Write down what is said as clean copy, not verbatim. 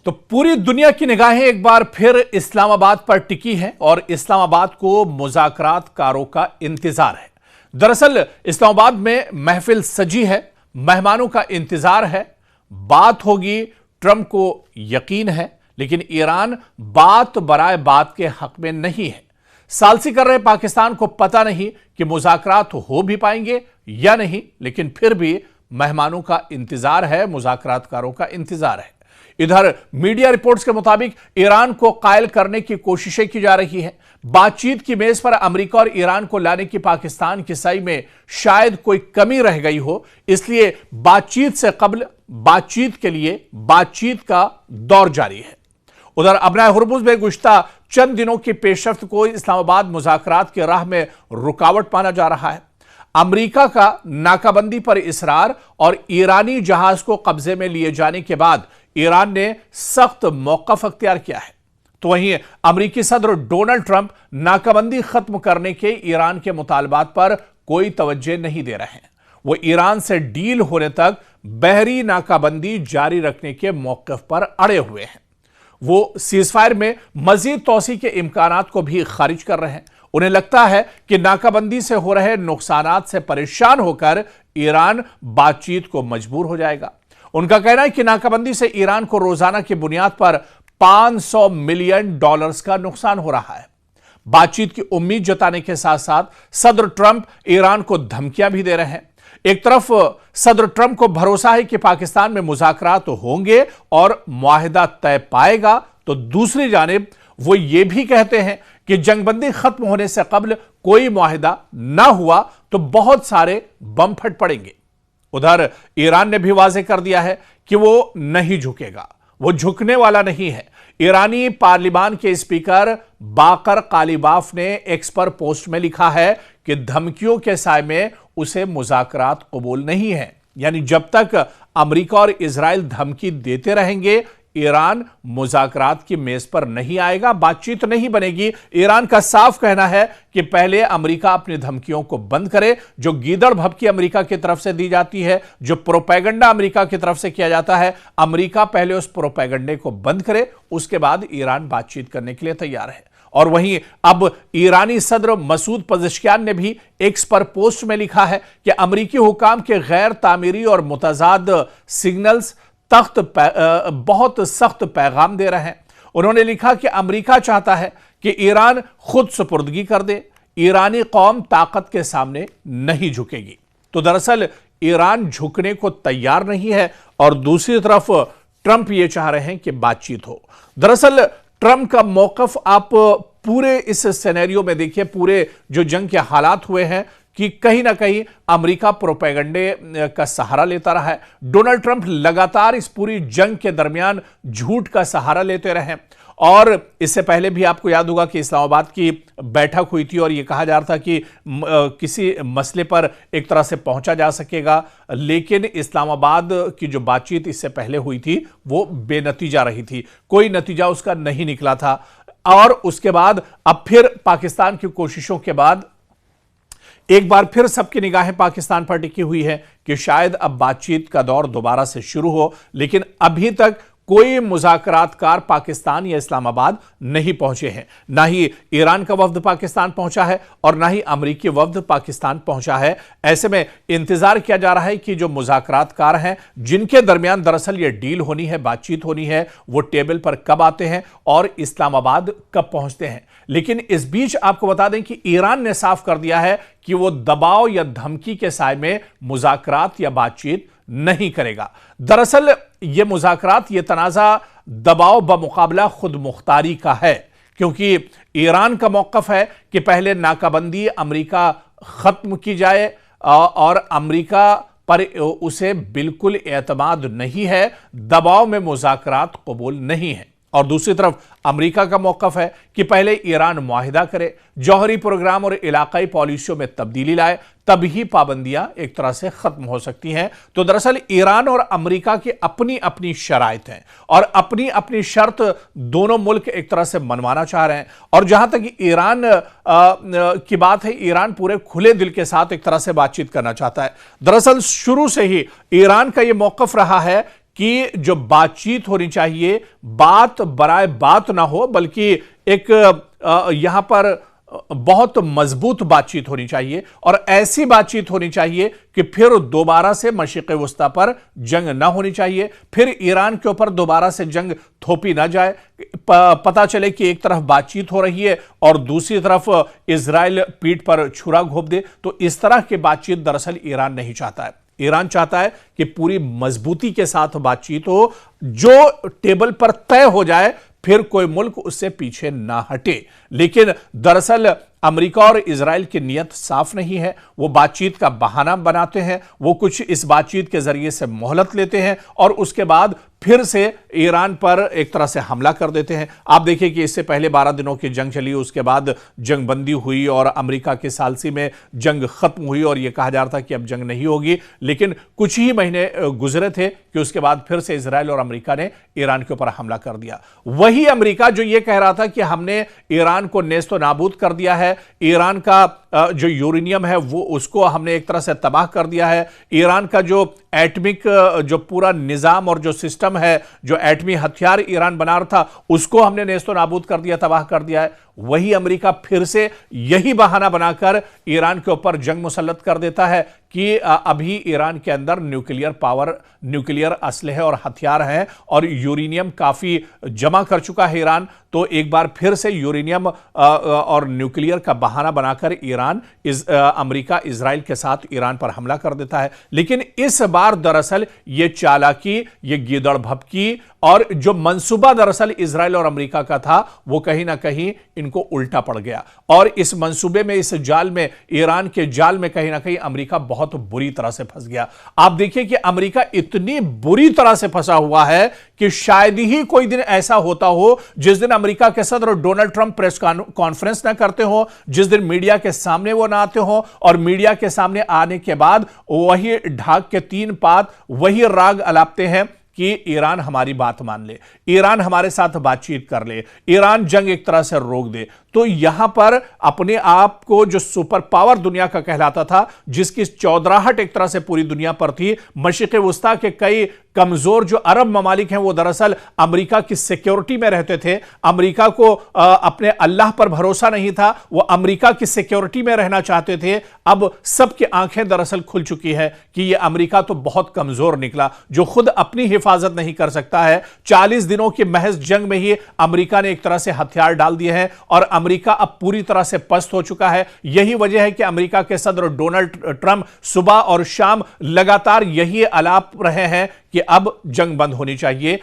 तो पूरी दुनिया की निगाहें एक बार फिर इस्लामाबाद पर टिकी हैं और इस्लामाबाद को मुज़ाकरातकारों का इंतजार है। दरअसल इस्लामाबाद में महफिल सजी है, मेहमानों का इंतजार है, बात होगी, ट्रंप को यकीन है, लेकिन ईरान बात बराए बात के हक में नहीं है। सालसी कर रहे पाकिस्तान को पता नहीं कि मुज़ाकरात हो भी पाएंगे या नहीं, लेकिन फिर भी मेहमानों का इंतजार है, मुज़ाकरातकारों का इंतजार है। इधर मीडिया रिपोर्ट्स के मुताबिक ईरान को कायल करने की कोशिशें की जा रही हैं। बातचीत की मेज पर अमेरिका और ईरान को लाने की पाकिस्तान की सही में शायद कोई कमी रह गई हो, इसलिए बातचीत से कबल बातचीत के लिए बातचीत का दौर जारी है। उधर अबनाए हुर्मुज़ में गुज़श्ता चंद दिनों की पेशरफ्त को इस्लामाबाद मुज़ाकरात की राह में रुकावट माना जा रहा है। अमेरिका का नाकाबंदी पर इसरार और ईरानी जहाज को कब्जे में लिए जाने के बाद ईरान ने सख्त मौक़िफ़ अख्तियार किया है, तो वहीं अमेरिकी सदर डोनाल्ड ट्रंप नाकाबंदी खत्म करने के ईरान के मुतालबात पर कोई तवज्जो नहीं दे रहे हैं। वो ईरान से डील होने तक बहरी नाकाबंदी जारी रखने के मौक़िफ़ पर अड़े हुए हैं। वो सीज़फायर में मजीद तोसी के इम्कानात को भी खारिज कर रहे हैं। उन्हें लगता है कि नाकाबंदी से हो रहे नुकसानात से परेशान होकर ईरान बातचीत को मजबूर हो जाएगा। उनका कहना है कि नाकाबंदी से ईरान को रोजाना की बुनियाद पर $500 मिलियन का नुकसान हो रहा है। बातचीत की उम्मीद जताने के साथ साथ सदर ट्रंप ईरान को धमकियां भी दे रहे हैं। एक तरफ सदर ट्रंप को भरोसा है कि पाकिस्तान में मुज़ाकरात होंगे और मुआहिदा तय पाएगा, तो दूसरी जानिब वो ये भी कहते हैं कि जंगबंदी खत्म होने से कबल कोई मुआहिदा ना हुआ तो बहुत सारे बम फट पड़ेंगे। उधर ईरान ने भी वाज़ेह कर दिया है कि वो नहीं झुकेगा, वो झुकने वाला नहीं है। ईरानी पार्लिमान के स्पीकर बाकर कालिबाफ ने एक्स पर पोस्ट में लिखा है कि धमकियों के साए में उसे मुज़ाकरात कबूल नहीं है, यानी जब तक अमेरिका और इजराइल धमकी देते रहेंगे ईरान मुज़ाकरात की मेज पर नहीं आएगा, बातचीत नहीं बनेगी। ईरान का साफ कहना है कि पहले अमेरिका अपनी धमकियों को बंद करे, जो गीदड़ भभकी अमेरिका की तरफ से दी जाती है, जो प्रोपेगेंडा अमेरिका की तरफ से किया जाता है, अमेरिका पहले उस प्रोपेगेंडे को बंद करे, उसके बाद ईरान बातचीत करने के लिए तैयार है। और वहीं अब ईरानी सदर मसूद पज़ेश्कियान ने भी एक्स पर पोस्ट में लिखा है कि अमेरिकी हुकाम के गैर तामीरी और मुतजाद सिग्नल्स बहुत सख्त पैगाम दे रहे हैं। उन्होंने लिखा कि अमेरिका चाहता है कि ईरान खुद सुपुर्दगी कर दे, ईरानी कौम ताकत के सामने नहीं झुकेगी। तो दरअसल ईरान झुकने को तैयार नहीं है और दूसरी तरफ ट्रंप ये चाह रहे हैं कि बातचीत हो। दरअसल ट्रंप का मौक़िफ़ आप पूरे इस सिनेरियो में देखिए, पूरे जो जंग के हालात हुए हैं कि कहीं ना कहीं अमेरिका प्रोपेगेंडे का सहारा लेता रहा है। डोनाल्ड ट्रंप लगातार इस पूरी जंग के दरमियान झूठ का सहारा लेते रहे और इससे पहले भी आपको याद होगा कि इस्लामाबाद की बैठक हुई थी और यह कहा जा रहा था कि किसी मसले पर एक तरह से पहुंचा जा सकेगा, लेकिन इस्लामाबाद की जो बातचीत इससे पहले हुई थी वो बेनतीजा रही थी, कोई नतीजा उसका नहीं निकला था। और उसके बाद अब फिर पाकिस्तान की कोशिशों के बाद एक बार फिर सबकी निगाहें पाकिस्तान पर टिकी हुई है कि शायद अब बातचीत का दौर दोबारा से शुरू हो, लेकिन अभी तक कोई मुज़ाकरातकार पाकिस्तान या इस्लामाबाद नहीं पहुंचे हैं। ना ही ईरान का वफ्द पाकिस्तान पहुंचा है और ना ही अमेरिकी वफ्द पाकिस्तान पहुंचा है। ऐसे में इंतजार किया जा रहा है कि जो मुज़ाकरातकार हैं, जिनके दरमियान दरअसल ये डील होनी है, बातचीत होनी है, वो टेबल पर कब आते हैं और इस्लामाबाद कब पहुंचते हैं। लेकिन इस बीच आपको बता दें कि ईरान ने साफ कर दिया है कि वो दबाव या धमकी के साए में मुज़ाकरात या बातचीत नहीं करेगा। दरअसल ये मुज़ाकरात, ये तनाज़ा दबाव बमुकाबला खुद मुख्तारी का है, क्योंकि ईरान का मौक़िफ़ है कि पहले नाकाबंदी अमेरिका ख़त्म की जाए और अमेरिका पर उसे बिल्कुल एतमाद नहीं है, दबाव में मुज़ाकरात कबूल नहीं है। और दूसरी तरफ अमेरिका का मौक़िफ़ है कि पहले ईरान मुआहिदा करे, जौहरी प्रोग्राम और इलाकाई पॉलिसियों में तब्दीली लाए, तभी पाबंदियां एक तरह से खत्म हो सकती हैं। तो दरअसल ईरान और अमेरिका की अपनी अपनी शराइत हैं और अपनी अपनी शर्त दोनों मुल्क एक तरह से मनवाना चाह रहे हैं। और जहां तक ईरान की बात है, ईरान पूरे खुले दिल के साथ एक तरह से बातचीत करना चाहता है। दरअसल शुरू से ही ईरान का यह मौक़िफ़ रहा है कि जो बातचीत होनी चाहिए, बात बराए बात ना हो, बल्कि एक यहां पर बहुत मजबूत बातचीत होनी चाहिए और ऐसी बातचीत होनी चाहिए कि फिर दोबारा से मशरिक़ वस्ता पर जंग ना होनी चाहिए, फिर ईरान के ऊपर दोबारा से जंग थोपी ना जाए। पता चले कि एक तरफ बातचीत हो रही है और दूसरी तरफ इजराइल पीठ पर छुरा घोंप दे। तो इस तरह की बातचीत दरअसल ईरान नहीं चाहता है। ईरान चाहता है कि पूरी मजबूती के साथ बातचीत हो, जो टेबल पर तय हो जाए फिर कोई मुल्क उससे पीछे ना हटे। लेकिन दरअसल अमेरिका और इजराइल की नीयत साफ नहीं है। वो बातचीत का बहाना बनाते हैं, वो कुछ इस बातचीत के जरिए से मोहलत लेते हैं और उसके बाद फिर से ईरान पर एक तरह से हमला कर देते हैं। आप देखिए कि इससे पहले 12 दिनों की जंग चली, उसके बाद जंगबंदी हुई और अमेरिका की सालसी में जंग खत्म हुई और यह कहा जा रहा था कि अब जंग नहीं होगी। लेकिन कुछ ही महीने गुजरे थे कि उसके बाद फिर से इजराइल और अमेरिका ने ईरान के ऊपर हमला कर दिया। वही अमेरिका जो यह कह रहा था कि हमने ईरान को नेस्तो नाबूद कर दिया है, ईरान का जो यूरेनियम है वो उसको हमने एक तरह से तबाह कर दिया है, ईरान का जो एटमिक जो पूरा निजाम और जो सिस्टम है, जो एटमी हथियार ईरान बना रहा था उसको हमने नेस्तो नाबूद कर दिया, तबाह कर दिया है। वही अमेरिका फिर से यही बहाना बनाकर ईरान के ऊपर जंग मुसल्लत कर देता है कि अभी ईरान के अंदर न्यूक्लियर पावर, न्यूक्लियर असलहे और हथियार हैं और यूरेनियम काफी जमा कर चुका है ईरान। तो एक बार फिर से यूरेनियम और न्यूक्लियर का बहाना बनाकर अमेरिका इजराइल के साथ ईरान पर हमला कर देता है। लेकिन इस बार दरअसल यह चालाकी, यह गीदड़ भभकी और जो मंसूबा दरअसल इजराइल और अमेरिका का था वो कहीं ना कहीं इनको उल्टा पड़ गया और इस मंसूबे में, इस जाल में, ईरान के जाल में कहीं ना कहीं अमेरिका बहुत बुरी तरह से फंस गया। आप देखिए कि अमेरिका इतनी बुरी तरह से फंसा हुआ है कि शायद ही कोई दिन ऐसा होता हो जिस दिन अमेरिका के सदर डोनाल्ड ट्रंप प्रेस कॉन्फ्रेंस ना करते हो, जिस दिन मीडिया के सामने वो ना आते हो और मीडिया के सामने आने के बाद वही ढाक के 3 पात वही राग अलापते हैं कि ईरान हमारी बात मान ले, ईरान हमारे साथ बातचीत कर ले, ईरान जंग एक तरह से रोक दे। तो यहां पर अपने आप को जो सुपर पावर दुनिया का कहलाता था, जिसकी चौधराहट एक तरह से पूरी दुनिया पर थी, मशरिक़ वस्ता के कई कमजोर जो अरब ममालिक हैं वो दरअसल अमेरिका की सिक्योरिटी में रहते थे। अमेरिका को अपने अल्लाह पर भरोसा नहीं था, वो अमेरिका की सिक्योरिटी में रहना चाहते थे। अब सबकी आंखें दरअसल खुल चुकी है कि ये अमेरिका तो बहुत कमजोर निकला, जो खुद अपनी हिफाजत नहीं कर सकता है। 40 दिनों की महज जंग में ही अमेरिका ने एक तरह से हथियार डाल दिए हैं और अमेरिका अब पूरी तरह से पस्त हो चुका है। यही वजह है कि अमेरिका के सदर डोनाल्ड ट्रंप सुबह और शाम लगातार यही आलाप रहे हैं कि अब जंग बंद होनी चाहिए।